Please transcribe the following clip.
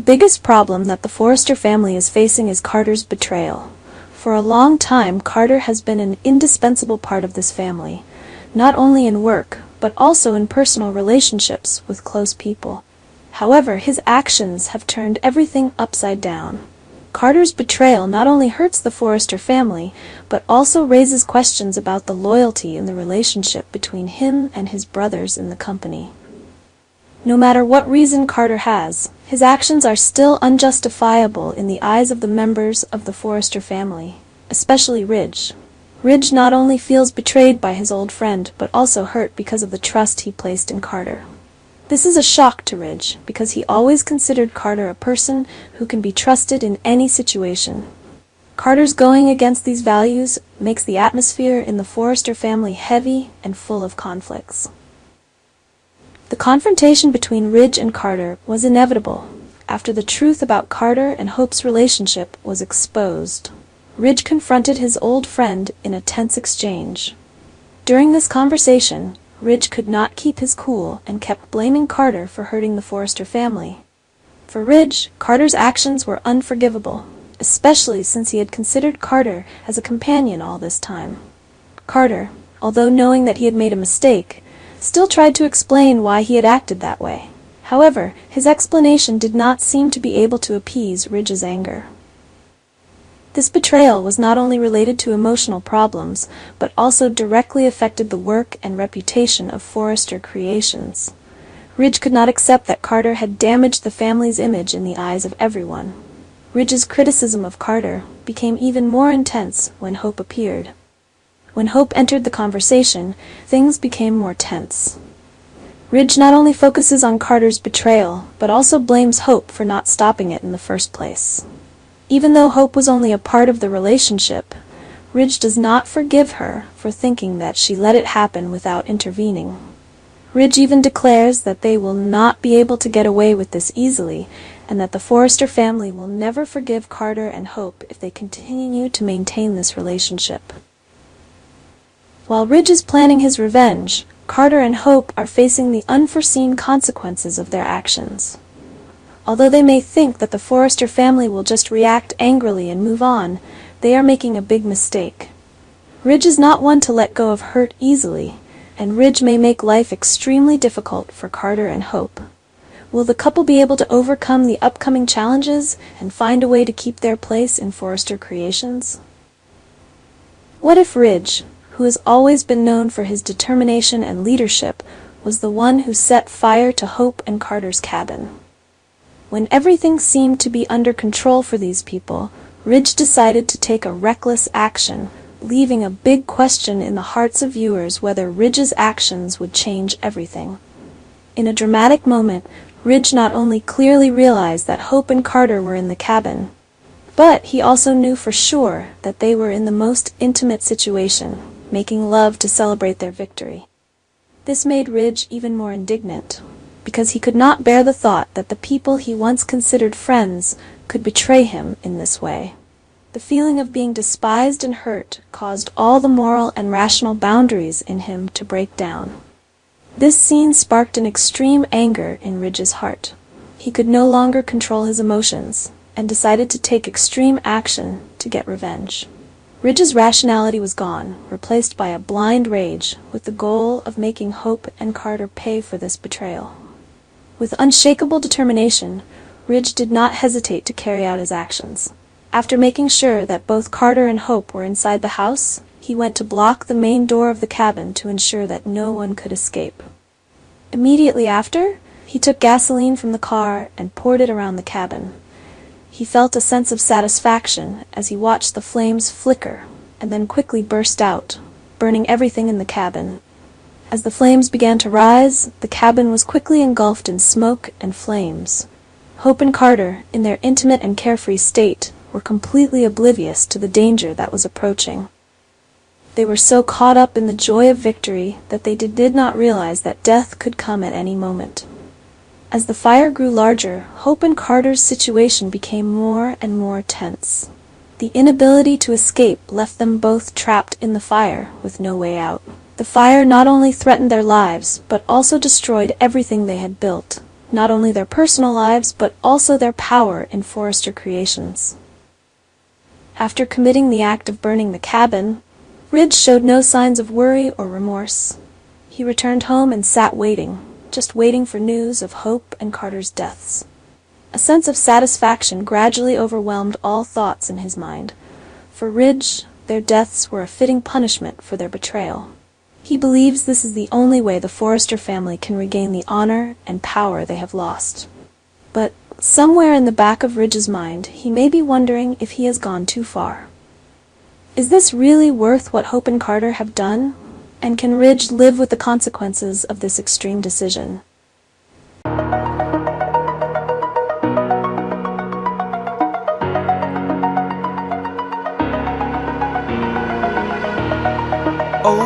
biggest problem that the Forrester family is facing is Carter's betrayal. For a long time, Carter has been an indispensable part of this family, not only in work, but also in personal relationships with close people. However, his actions have turned everything upside down. Carter's betrayal not only hurts the Forrester family, but also raises questions about the loyalty in the relationship between him and his brothers in the company. No matter what reason Carter has, his actions are still unjustifiable in the eyes of the members of the Forrester family, especially Ridge. Ridge not only feels betrayed by his old friend, but also hurt because of the trust he placed in Carter. This is a shock to Ridge, because he always considered Carter a person who can be trusted in any situation. Carter's going against these values makes the atmosphere in the Forrester family heavy and full of conflicts. The confrontation between Ridge and Carter was inevitable after the truth about Carter and Hope's relationship was exposed. Ridge confronted his old friend in a tense exchange. During this conversation, Ridge could not keep his cool and kept blaming Carter for hurting the Forrester family. For Ridge, Carter's actions were unforgivable, especially since he had considered Carter as a companion all this time. Carter, although knowing that he had made a mistake, still tried to explain why he had acted that way. However, his explanation did not seem to be able to appease Ridge's anger. This betrayal was not only related to emotional problems, but also directly affected the work and reputation of Forrester Creations. Ridge could not accept that Carter had damaged the family's image in the eyes of everyone. Ridge's criticism of Carter became even more intense when Hope appeared. When Hope entered the conversation, things became more tense. Ridge not only focuses on Carter's betrayal, but also blames Hope for not stopping it in the first place. Even though Hope was only a part of the relationship, Ridge does not forgive her for thinking that she let it happen without intervening. Ridge even declares that they will not be able to get away with this easily, and that the Forrester family will never forgive Carter and Hope if they continue to maintain this relationship. While Ridge is planning his revenge, Carter and Hope are facing the unforeseen consequences of their actions. Although they may think that the Forrester family will just react angrily and move on, they are making a big mistake. Ridge is not one to let go of hurt easily, and Ridge may make life extremely difficult for Carter and Hope. Will the couple be able to overcome the upcoming challenges and find a way to keep their place in Forrester Creations? What if Ridge, who has always been known for his determination and leadership, was the one who set fire to Hope and Carter's cabin? When everything seemed to be under control for these people, Ridge decided to take a reckless action, leaving a big question in the hearts of viewers whether Ridge's actions would change everything. In a dramatic moment, Ridge not only clearly realized that Hope and Carter were in the cabin, but he also knew for sure that they were in the most intimate situation, making love to celebrate their victory. This made Ridge even more indignant, because he could not bear the thought that the people he once considered friends could betray him in this way. The feeling of being despised and hurt caused all the moral and rational boundaries in him to break down. This scene sparked an extreme anger in Ridge's heart. He could no longer control his emotions, and decided to take extreme action to get revenge. Ridge's rationality was gone, replaced by a blind rage, with the goal of making Hope and Carter pay for this betrayal. With unshakable determination, Ridge did not hesitate to carry out his actions. After making sure that both Carter and Hope were inside the house, he went to block the main door of the cabin to ensure that no one could escape. Immediately after, he took gasoline from the car and poured it around the cabin. He felt a sense of satisfaction as he watched the flames flicker and then quickly burst out, burning everything in the cabin. As the flames began to rise, the cabin was quickly engulfed in smoke and flames. Hope and Carter, in their intimate and carefree state, were completely oblivious to the danger that was approaching. They were so caught up in the joy of victory that they did not realize that death could come at any moment. As the fire grew larger, Hope and Carter's situation became more and more tense. The inability to escape left them both trapped in the fire with no way out. The fire not only threatened their lives, but also destroyed everything they had built. not only their personal lives but also their power in Forrester creations. After committing the act of burning the cabin, Ridge showed no signs of worry or remorse. He returned home and sat waiting, just waiting for news of Hope and Carter's deaths. A sense of satisfaction gradually overwhelmed all thoughts in his mind. For Ridge, their deaths were a fitting punishment for their betrayal. He believes this is the only way the Forrester family can regain the honor and power they have lost. But somewhere in the back of Ridge's mind, he may be wondering if he has gone too far. Is this really worth what Hope and Carter have done? And can Ridge live with the consequences of this extreme decision? Oh.